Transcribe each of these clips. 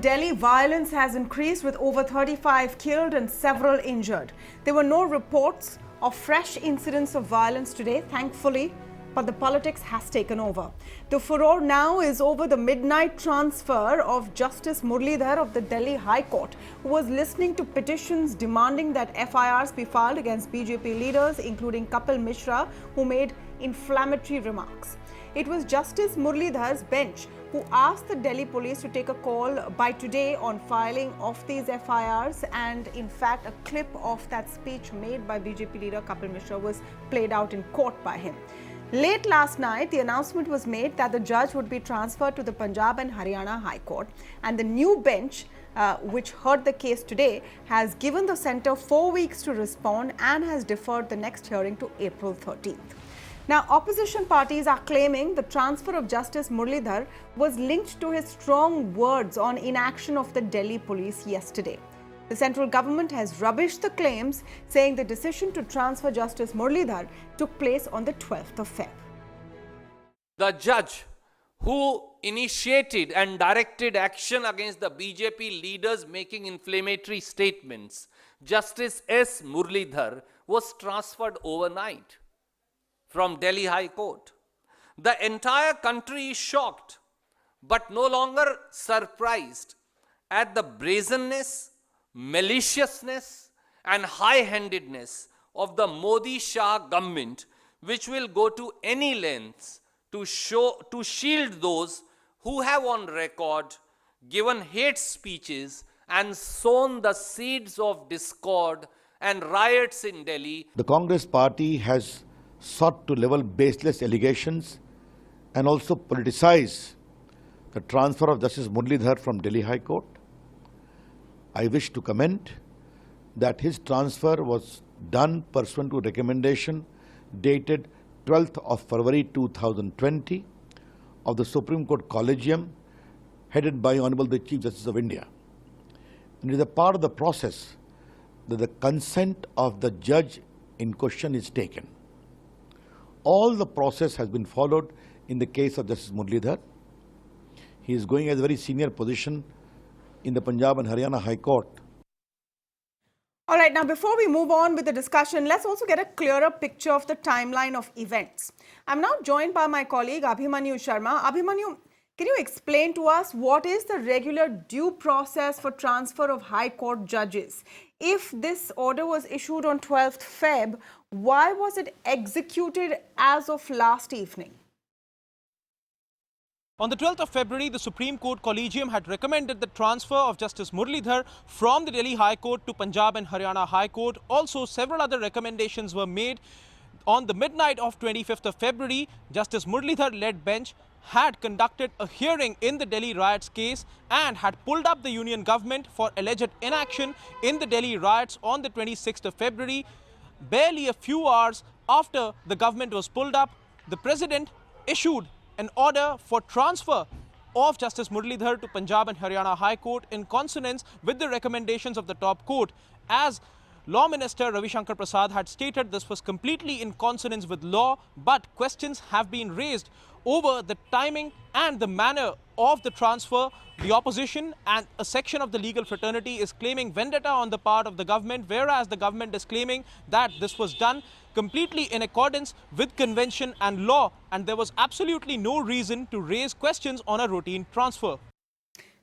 Delhi violence has increased with over 35 killed and several injured. There were no reports of fresh incidents of violence today, thankfully, but the politics has taken over. The furore now is over the midnight transfer of Justice Muralidhar of the Delhi High Court, who was listening to petitions demanding that FIRs be filed against BJP leaders, including Kapil Mishra, who made inflammatory remarks. It was Justice Muralidhar's bench who asked the Delhi police to take a call by today on filing of these FIRs, and in fact a clip of that speech made by BJP leader Kapil Mishra was played out in court by him. Late last night, the announcement was made that the judge would be transferred to the Punjab and Haryana High Court, and the new bench which heard the case today has given the centre 4 weeks to respond and has deferred the next hearing to April 13th. Now, opposition parties are claiming the transfer of Justice Muralidhar was linked to his strong words on inaction of the Delhi police yesterday. The central government has rubbished the claims, saying the decision to transfer Justice Muralidhar took place on the 12th of Feb. The judge who initiated and directed action against the BJP leaders making inflammatory statements, Justice S. Muralidhar, was transferred overnight from Delhi High Court. The entire country is shocked, but no longer surprised at the brazenness, maliciousness and high-handedness of the Modi-Shah government, which will go to any lengths to shield those who have on record given hate speeches and sown the seeds of discord and riots in Delhi. The Congress party has sought to level baseless allegations and also politicize the transfer of Justice Muralidhar from Delhi High Court. I wish to comment that his transfer was done pursuant to recommendation dated 12th of February 2020 of the Supreme Court Collegium headed by Honorable the Chief Justice of India. And it is a part of the process that the consent of the judge in question is taken. All the process has been followed in the case of Justice Muralidhar. He is going as a very senior position in the Punjab and Haryana High Court. All right, now before we move on with the discussion, let's also get a clearer picture of the timeline of events. I'm now joined by my colleague Abhimanyu Sharma. Abhimanyu, can you explain to us what is the regular due process for transfer of High Court judges? If this order was issued on 12th Feb, why was it executed as of last evening? On the 12th of February, the Supreme Court Collegium had recommended the transfer of Justice Muralidhar from the Delhi High Court to Punjab and Haryana High Court. Also, several other recommendations were made. On the midnight of 25th of February, Justice Muralidhar-led bench had conducted a hearing in the Delhi riots case and had pulled up the union government for alleged inaction in the Delhi riots on the 26th of February. Barely a few hours after the government was pulled up, the president issued an order for transfer of Justice Muralidhar to Punjab and Haryana High Court in consonance with the recommendations of the top court. As Law Minister Ravi Shankar Prasad had stated, this was completely in consonance with law, but questions have been raised over the timing and the manner of the transfer. The opposition and a section of the legal fraternity is claiming vendetta on the part of the government, whereas the government is claiming that this was done completely in accordance with convention and law, and there was absolutely no reason to raise questions on a routine transfer.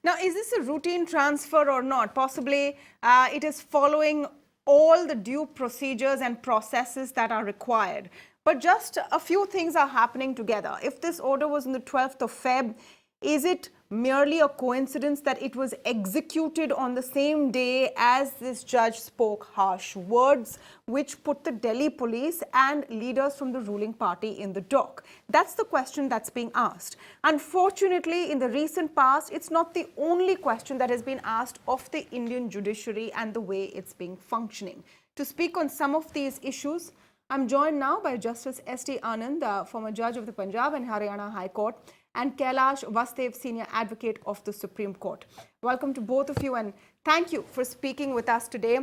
Now, is this a routine transfer or not? Possibly it is following all the due procedures and processes that are required. But just a few things are happening together. If this order was on the 12th of Feb, is it merely a coincidence that it was executed on the same day as this judge spoke harsh words, which put the Delhi police and leaders from the ruling party in the dock? That's the question that's being asked. Unfortunately, in the recent past, it's not the only question that has been asked of the Indian judiciary and the way it's being functioning. To speak on some of these issues, I'm joined now by Justice S.T. Anand, former judge of the Punjab and Haryana High Court, and Kailash Vastev, senior advocate of the Supreme Court. Welcome to both of you, and thank you for speaking with us today.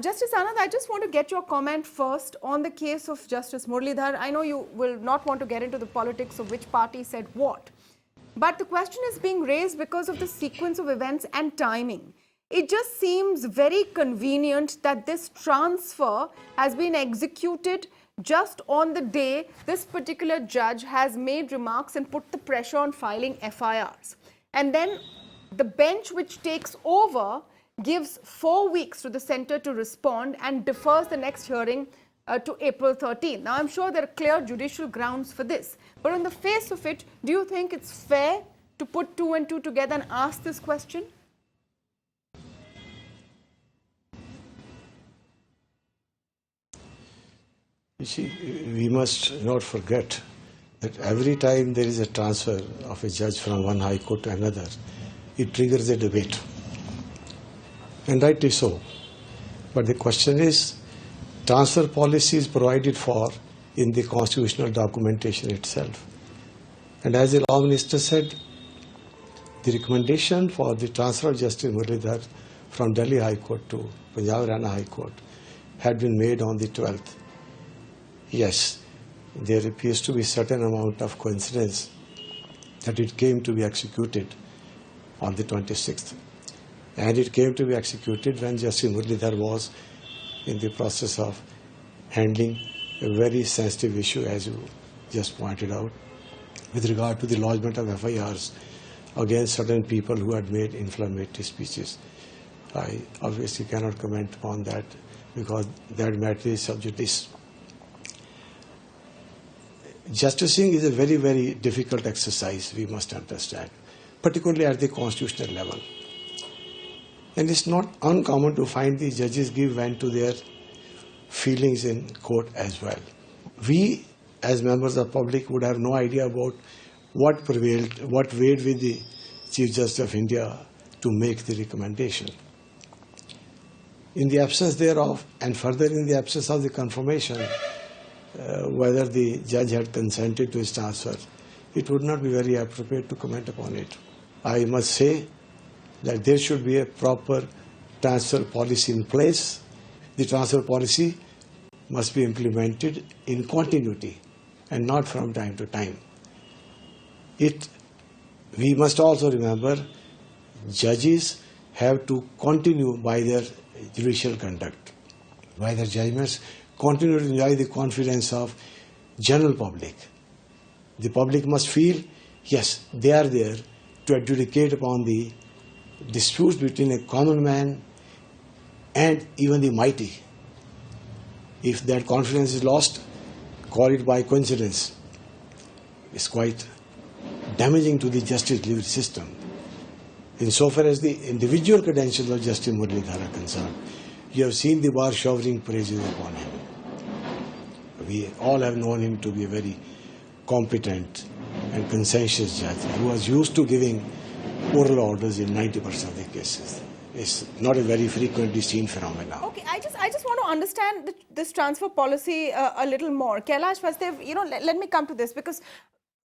Justice Anand, I just want to get your comment first on the case of Justice Muralidhar. I know you will not want to get into the politics of which party said what, But the question is being raised because of the sequence of events and timing. It just seems very convenient that this transfer has been executed just on the day this particular judge has made remarks and put the pressure on filing FIRs. And then the bench which takes over gives 4 weeks to the centre to respond and defers the next hearing to April 13. Now, I'm sure there are clear judicial grounds for this. But on the face of it, do you think it's fair to put 2 and 2 together and ask this question? You see, we must not forget that every time there is a transfer of a judge from one high court to another, it triggers a debate. And rightly so. But the question is, transfer policy is provided for in the constitutional documentation itself. And as the Law Minister said, the recommendation for the transfer of Justice Muralidhar from Delhi High Court to Punjab Haryana High Court had been made on the 12th. Yes, there appears to be a certain amount of coincidence that it came to be executed on the 26th. And it came to be executed when Justice Muralidhar was in the process of handling a very sensitive issue, as you just pointed out, with regard to the lodgement of FIRs against certain people who had made inflammatory speeches. I obviously cannot comment upon that because that matter is sub judice. Justicing is a very, very difficult exercise, we must understand, particularly at the constitutional level. And it's not uncommon to find the judges give vent to their feelings in court as well. We, as members of the public, would have no idea about what prevailed, what weighed with the Chief Justice of India to make the recommendation. In the absence thereof, and further in the absence of the confirmation, whether the judge had consented to his transfer, it would not be very appropriate to comment upon it. I must say that there should be a proper transfer policy in place. The transfer policy must be implemented in continuity and not from time to time. We must also remember judges have to continue by their judicial conduct, by their judgments, continue to enjoy the confidence of general public. The public must feel, yes, they are there to adjudicate upon the disputes between a common man and even the mighty. If that confidence is lost, call it by coincidence. It's quite damaging to the justice delivery system. Insofar as the individual credentials of Justice Muralidhar are concerned, you have seen the bar showering praises upon him. We all have known him to be a very competent and conscientious judge who was used to giving oral orders in 90% of the cases. It's not a very frequently seen phenomenon. Okay, I just want to understand this transfer policy a little more. Kailash Vasdev, let me come to this because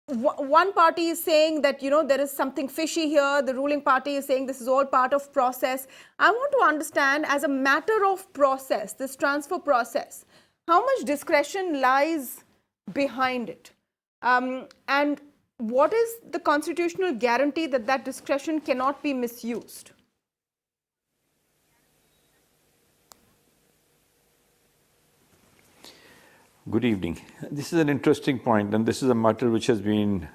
one party is saying that, there is something fishy here. The ruling party is saying this is all part of process. I want to understand, as a matter of process, this transfer process, how much discretion lies behind it? And what is the constitutional guarantee that that discretion cannot be misused? Good evening. This is an interesting point, and this is a matter which has been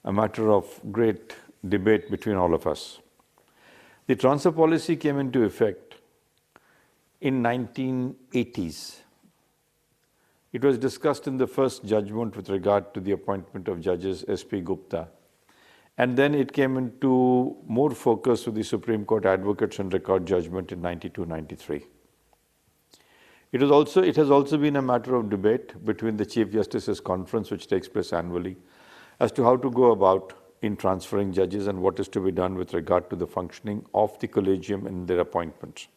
a matter of great debate between all of us. The transfer policy came into effect in 1980s. It was discussed in the first judgment with regard to the appointment of judges S.P. Gupta. And then it came into more focus with the Supreme Court Advocates and Record judgment in 92-93. It has also been a matter of debate between the Chief Justice's Conference, which takes place annually, as to how to go about in transferring judges and what is to be done with regard to the functioning of the collegium and their appointments.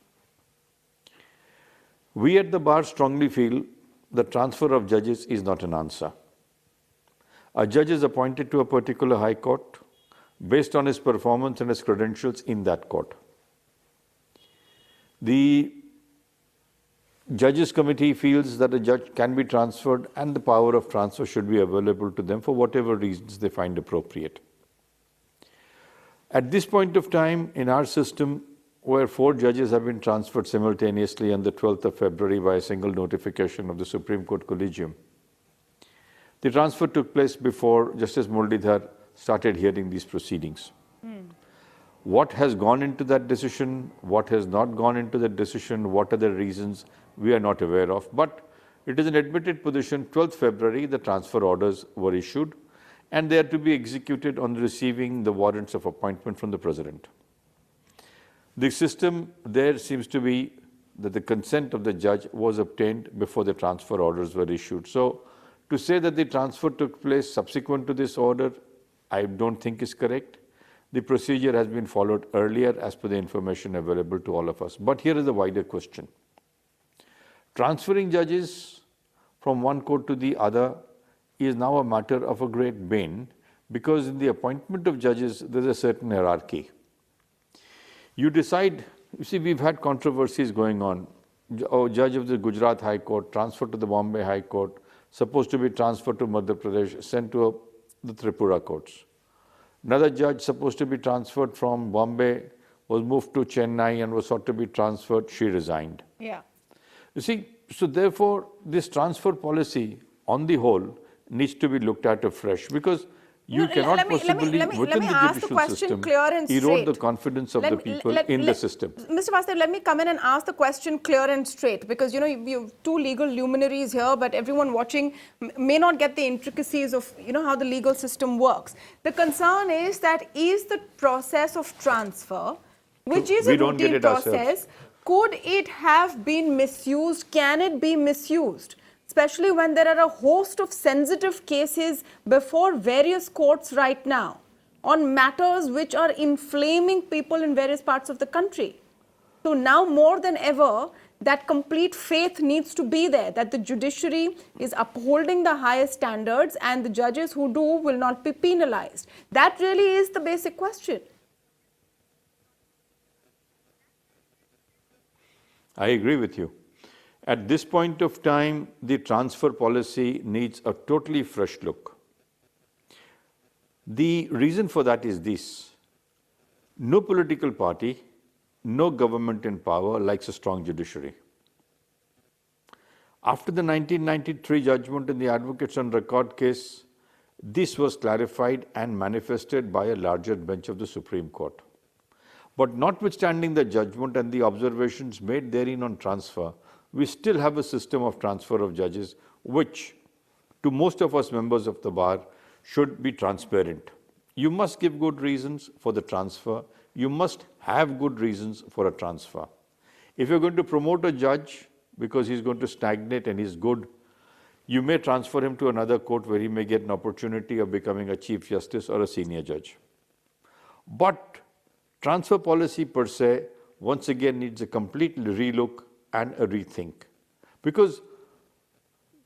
We at the bar strongly feel the transfer of judges is not an answer. A judge is appointed to a particular high court based on his performance and his credentials in that court. The Judges Committee feels that a judge can be transferred and the power of transfer should be available to them for whatever reasons they find appropriate. At this point of time in our system, where 4 judges have been transferred simultaneously on the 12th of February by a single notification of the Supreme Court Collegium, the transfer took place before Justice Muralidhar started hearing these proceedings. What has gone into that decision, what has not gone into that decision, what are the reasons, we are not aware of. But it is an admitted position, 12th February, the transfer orders were issued and they are to be executed on receiving the warrants of appointment from the President. The system there seems to be that the consent of the judge was obtained before the transfer orders were issued. So, to say that the transfer took place subsequent to this order, I don't think is correct. The procedure has been followed earlier as per the information available to all of us. But here is a wider question. Transferring judges from one court to the other is now a matter of a great bane, because in the appointment of judges, there is a certain hierarchy. You decide, you see, we've had controversies going on. A judge of the Gujarat High Court transferred to the Bombay High Court, supposed to be transferred to Madhya Pradesh, sent to the Tripura courts. Another judge supposed to be transferred from Bombay was moved to Chennai and was sought to be transferred. She resigned. Yeah. You see, so therefore, this transfer policy on the whole needs to be looked at afresh, because you cannot possibly, within the judicial system, erode the confidence of the people in the system. Mr. Vasudev, let me come in and ask the question clear and straight, because you have 2 legal luminaries here, but everyone watching may not get the intricacies of how the legal system works. The concern is that the process of transfer, which is a routine process, could it have been misused? Can it be misused? Especially when there are a host of sensitive cases before various courts right now on matters which are inflaming people in various parts of the country. So now more than ever, that complete faith needs to be there, that the judiciary is upholding the highest standards and the judges who do will not be penalized. That really is the basic question. I agree with you. At this point of time, the transfer policy needs a totally fresh look. The reason for that is this: no political party, no government in power likes a strong judiciary. After the 1993 judgment in the Advocates on Record case, this was clarified and manifested by a larger bench of the Supreme Court. But notwithstanding the judgment and the observations made therein on transfer, we still have a system of transfer of judges which, to most of us members of the bar, should be transparent. You must give good reasons for the transfer. You must have good reasons for a transfer. If you're going to promote a judge because he's going to stagnate and he's good, you may transfer him to another court where he may get an opportunity of becoming a Chief Justice or a senior judge. But transfer policy per se, once again, needs a complete relook and a rethink. Because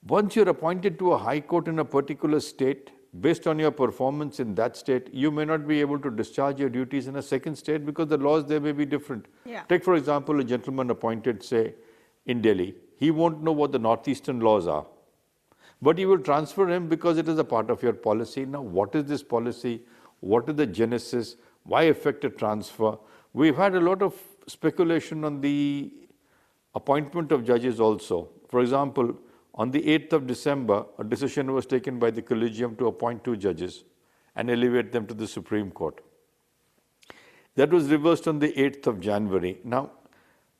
once you're appointed to a high court in a particular state, based on your performance in that state, you may not be able to discharge your duties in a second state because the laws there may be different. Yeah. Take, for example, a gentleman appointed, say, in Delhi. He won't know what the northeastern laws are. But you will transfer him because it is a part of your policy. Now, what is this policy? What is the genesis? Why effect a transfer? We've had a lot of speculation on the appointment of judges also. For example, on the 8th of December, a decision was taken by the Collegium to appoint 2 judges and elevate them to the Supreme Court. That was reversed on the 8th of January. Now,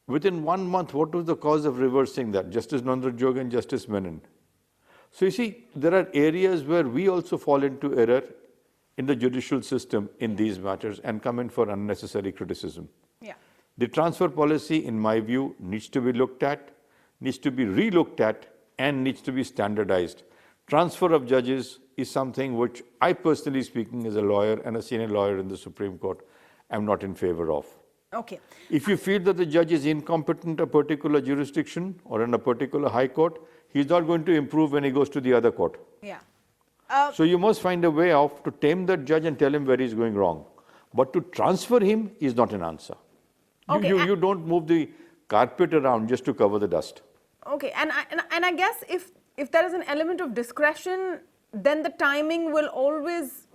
within 1 month, what was the cause of reversing that? Justice Nandrajog and Justice Menon. So you see, there are areas where we also fall into error in the judicial system in these matters and come in for unnecessary criticism. Yeah. The transfer policy, in my view, needs to be looked at, needs to be re-looked at, and needs to be standardized. Transfer of judges is something which I personally speaking as a lawyer and a senior lawyer in the Supreme Court am not in favor of. Okay. If you feel that the judge is incompetent in a particular jurisdiction or in a particular high court, he's not going to improve when he goes to the other court. Yeah. So you must find a way of to tame that judge and tell him where he's going wrong. But to transfer him is not an answer. Okay. You don't move the carpet around just to cover the dust. Okay, and I guess if there is an element of discretion, then the timing will always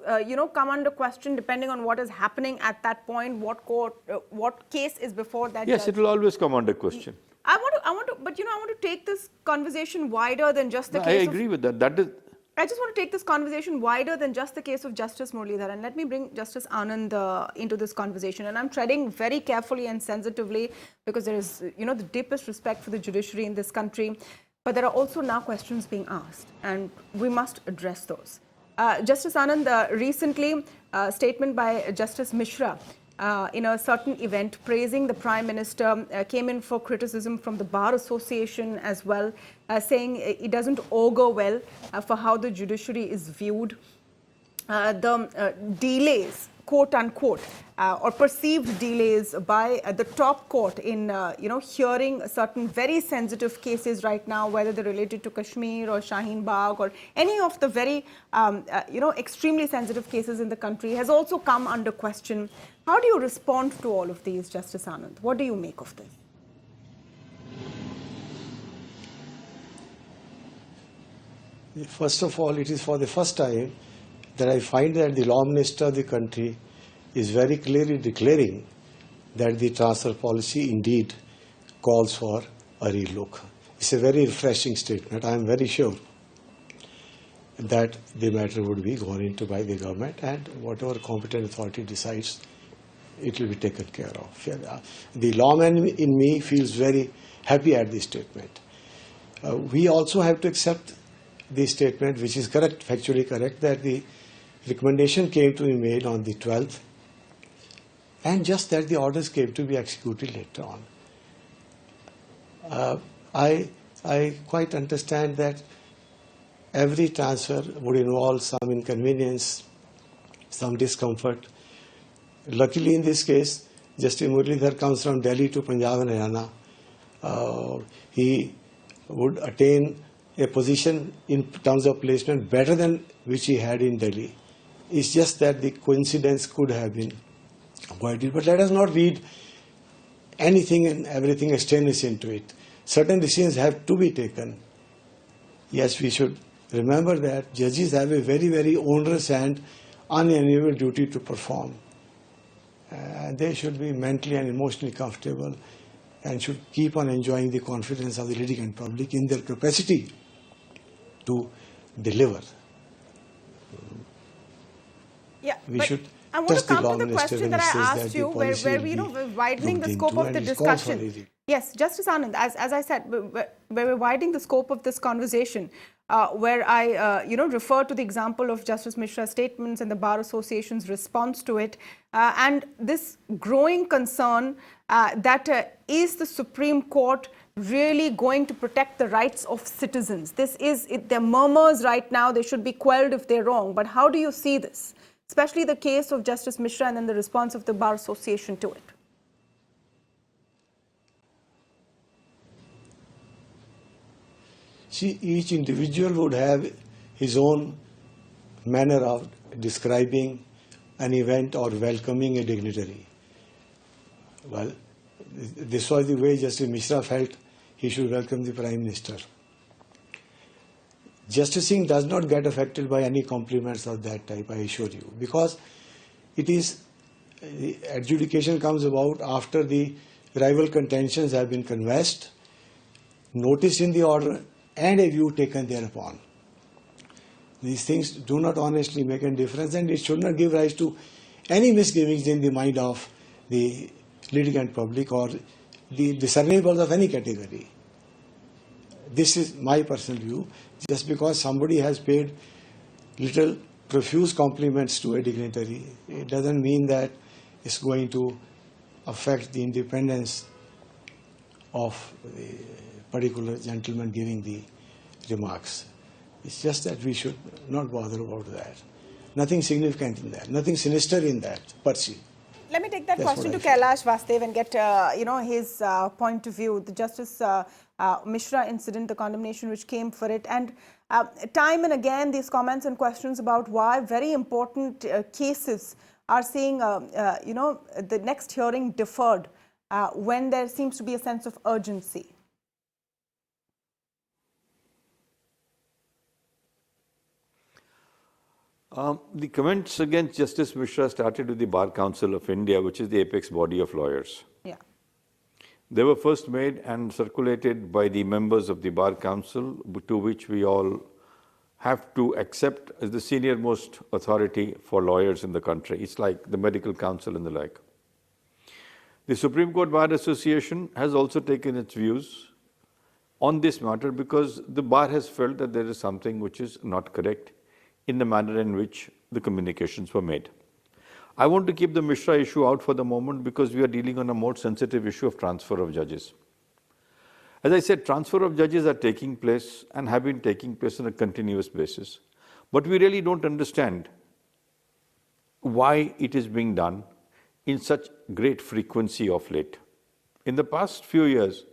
come under question depending on what is happening at that point, what case is before that Yes, judge? it will always come under question. I want to, but I want to take this conversation wider than just the No, I case agree with that. That is, I just want to take this conversation wider than just the case of Justice Muralidhar, and let me bring Justice Anand into this conversation. And I'm treading very carefully and sensitively because there is, the deepest respect for the judiciary in this country. But there are also now questions being asked, and we must address those. Justice Anand, recently, a statement by Justice Mishra in a certain event praising the Prime Minister came in for criticism from the Bar Association as well, saying it doesn't augur well for how the judiciary is viewed. The delays, quote unquote, or perceived delays by the top court in, hearing certain very sensitive cases right now, whether they're related to Kashmir or Shaheen Bagh or any of the very, extremely sensitive cases in the country, has also come under question. How do you respond to all of these, Justice Anand? What do you make of this? First of all, it is for the first time that I find that the Law Minister of the country is very clearly declaring that the transfer policy indeed calls for a relook. It's a very refreshing statement. I am very sure that the matter would be gone into by the government, and whatever competent authority decides, it will be taken care of. The lawman in me feels very happy at this statement. We also have to accept the statement, which is correct, factually correct, that the recommendation came to be made on the 12th, and just that the orders came to be executed later on. I quite understand that every transfer would involve some inconvenience, some discomfort. Luckily, in this case, Justice Muralidhar comes from Delhi to Punjab and Haryana. He would attain a position in terms of placement better than which he had in Delhi. It's just that the coincidence could have been avoided. But let us not read anything and everything extraneous into it. Certain decisions have to be taken. Yes, we should remember that judges have a very, very onerous and unenviable duty to perform. And they should be mentally and emotionally comfortable and should keep on enjoying the confidence of the litigant public in their capacity to deliver. Yeah, We should I want to trust the come Law to the Minister question when that he I says that asked the you, where policy will we're be widening the looked scope into of the and it calls for discussion. it. Yes, Justice Anand, as I said, where we're widening the scope of this conversation, where I, refer to the example of Justice Mishra's statements and the Bar Association's response to it, and this growing concern that is the Supreme Court really going to protect the rights of citizens? There are murmurs right now, they should be quelled if they're wrong, but how do you see this? Especially the case of Justice Mishra and then the response of the Bar Association to it. See, each individual would have his own manner of describing an event or welcoming a dignitary. Well, this was the way Justice Mishra felt he should welcome the Prime Minister. Justicing does not get affected by any compliments of that type, I assure you, because it is, the adjudication comes about after the rival contentions have been confessed, noticed in the order, and a view taken thereupon. These things do not honestly make a difference, and it should not give rise to any misgivings in the mind of the litigant public or the discernibles of any category. This is my personal view. Just because somebody has paid little profuse compliments to a dignitary, it doesn't mean that it's going to affect the independence of the particular gentleman giving the remarks. It's just that we should not bother about that. Nothing significant in that, nothing sinister in that, per se. Let me take that That's question to what I feel. Kailash Vastev and get his point of view. The Justice Mishra incident, the condemnation which came for it, and time and again these comments and questions about why very important cases are seeing the next hearing deferred when there seems to be a sense of urgency. The comments against Justice Mishra started with the Bar Council of India, which is the apex body of lawyers. Yeah. They were first made and circulated by the members of the Bar Council, to which we all have to accept as the senior most authority for lawyers in the country. It's like the medical council and the like. The Supreme Court Bar Association has also taken its views on this matter because the bar has felt that there is something which is not correct in the manner in which the communications were made. I want to keep the Mishra issue out for the moment because we are dealing on a more sensitive issue of transfer of judges. As I said, transfer of judges are taking place and have been taking place on a continuous basis. But we really don't understand why it is being done in such great frequency of late. In the past few years,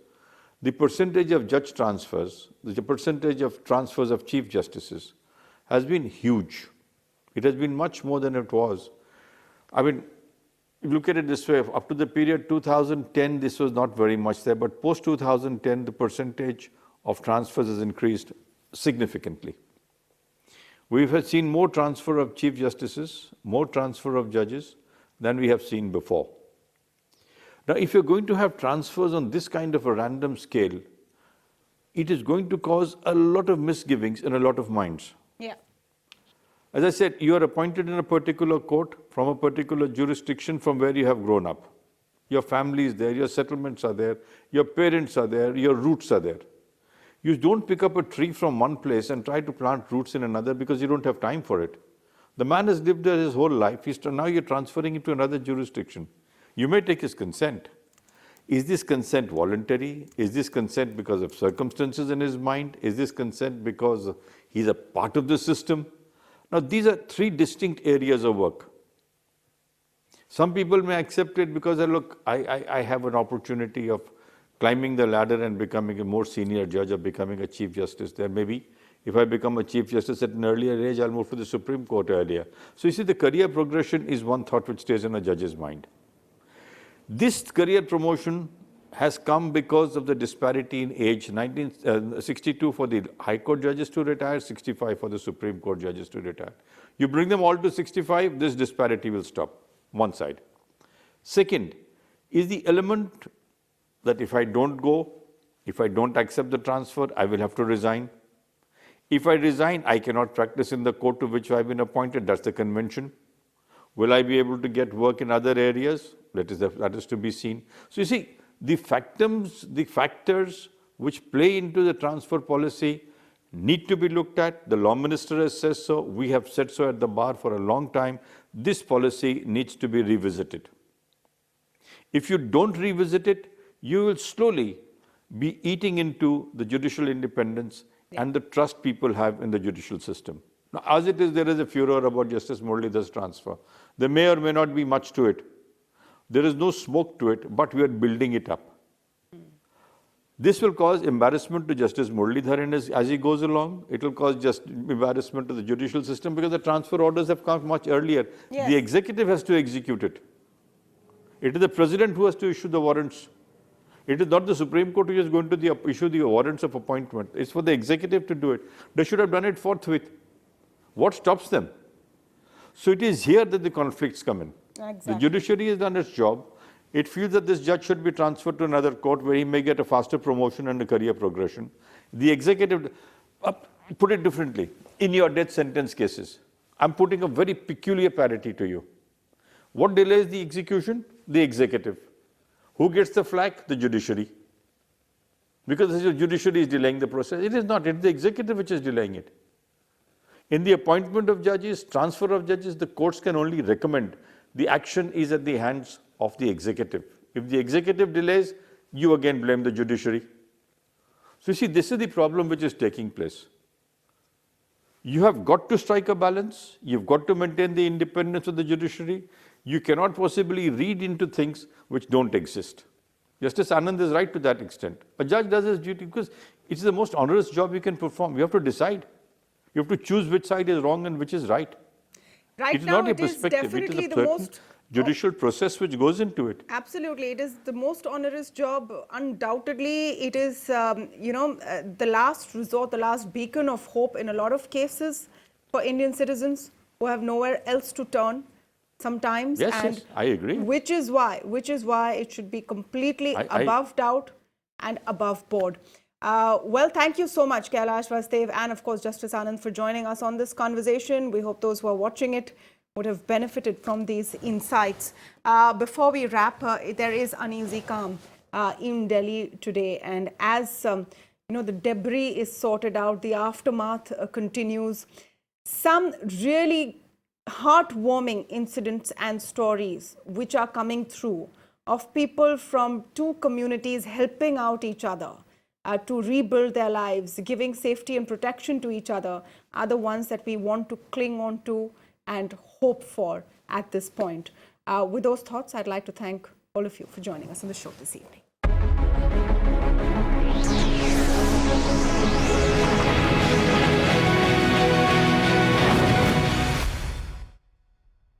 the percentage of judge transfers, the percentage of transfers of chief justices has been huge. It has been much more than it was. I mean, if you look at it this way, up to the period 2010, this was not very much there, but post 2010, the percentage of transfers has increased significantly. We have seen more transfer of chief justices, more transfer of judges than we have seen before. Now, if you're going to have transfers on this kind of a random scale, it is going to cause a lot of misgivings in a lot of minds. Yeah. As I said, you are appointed in a particular court from a particular jurisdiction from where you have grown up. Your family is there, your settlements are there, your parents are there, your roots are there. You don't pick up a tree from one place and try to plant roots in another because you don't have time for it. The man has lived there his whole life. Now you're transferring him to another jurisdiction. You may take his consent. Is this consent voluntary? Is this consent because of circumstances in his mind? Is this consent because he's a part of the system? Now, these are three distinct areas of work. Some people may accept it because, look, I have an opportunity of climbing the ladder and becoming a more senior judge or becoming a chief justice there. Maybe if I become a chief justice at an earlier age, I'll move to the Supreme Court earlier. So you see, the career progression is one thought which stays in a judge's mind. This career promotion has come because of the disparity in age, 62 for the High Court judges to retire, 65 for the Supreme Court judges to retire. You bring them all to 65, this disparity will stop, one side. Second, is the element that if I don't go, if I don't accept the transfer, I will have to resign. If I resign, I cannot practice in the court to which I have been appointed, that's the convention. Will I be able to get work in other areas? That is to be seen. So you see, the factors which play into the transfer policy need to be looked at. The law minister has said so. We have said so at the bar for a long time. This policy needs to be revisited. If you don't revisit it, you will slowly be eating into the judicial independence and the trust people have in the judicial system. Now, as it is, there is a furor about Justice Muralidhar's transfer. There may or may not be much to it. There is no smoke to it, but we are building it up. This will cause embarrassment to Justice Muralidhar as he goes along. It will cause just embarrassment to the judicial system because the transfer orders have come much earlier. Yes. The executive has to execute it. It is the president who has to issue the warrants. It is not the Supreme Court who is going to issue the warrants of appointment. It's for the executive to do it. They should have done it forthwith. What stops them? So it is here that the conflicts come in. Exactly. The judiciary has done its job. It feels that this judge should be transferred to another court where he may get a faster promotion and a career progression. The executive, put it differently, in your death sentence cases, I'm putting a very peculiar parity to you. What delays the execution? The executive. Who gets the flack? The judiciary. Because the judiciary is delaying the process. It is not, it's the executive which is delaying it. In the appointment of judges, transfer of judges, the courts can only recommend. The action is at the hands of the executive. If the executive delays, you again blame the judiciary. So you see, this is the problem which is taking place. You have got to strike a balance. You've got to maintain the independence of the judiciary. You cannot possibly read into things which don't exist. Justice Anand is right to that extent. A judge does his duty because it's the most onerous job you can perform. You have to decide. You have to choose which side is wrong and which is right. Right now, it is definitely the most judicial process which goes into it. Absolutely, it is the most onerous job. Undoubtedly, it is the last resort, the last beacon of hope in a lot of cases for Indian citizens who have nowhere else to turn sometimes. Yes, and yes, I agree. Which is why it should be completely above doubt and above board. Well, thank you so much, Kailash Vastav, and of course, Justice Anand, for joining us on this conversation. We hope those who are watching it would have benefited from these insights. Before we wrap, there is uneasy calm in Delhi today, and as the debris is sorted out, the aftermath continues. Some really heartwarming incidents and stories which are coming through of people from two communities helping out each other to rebuild their lives, giving safety and protection to each other, are the ones that we want to cling on to and hope for at this point. With those thoughts, I'd like to thank all of you for joining us on the show this evening.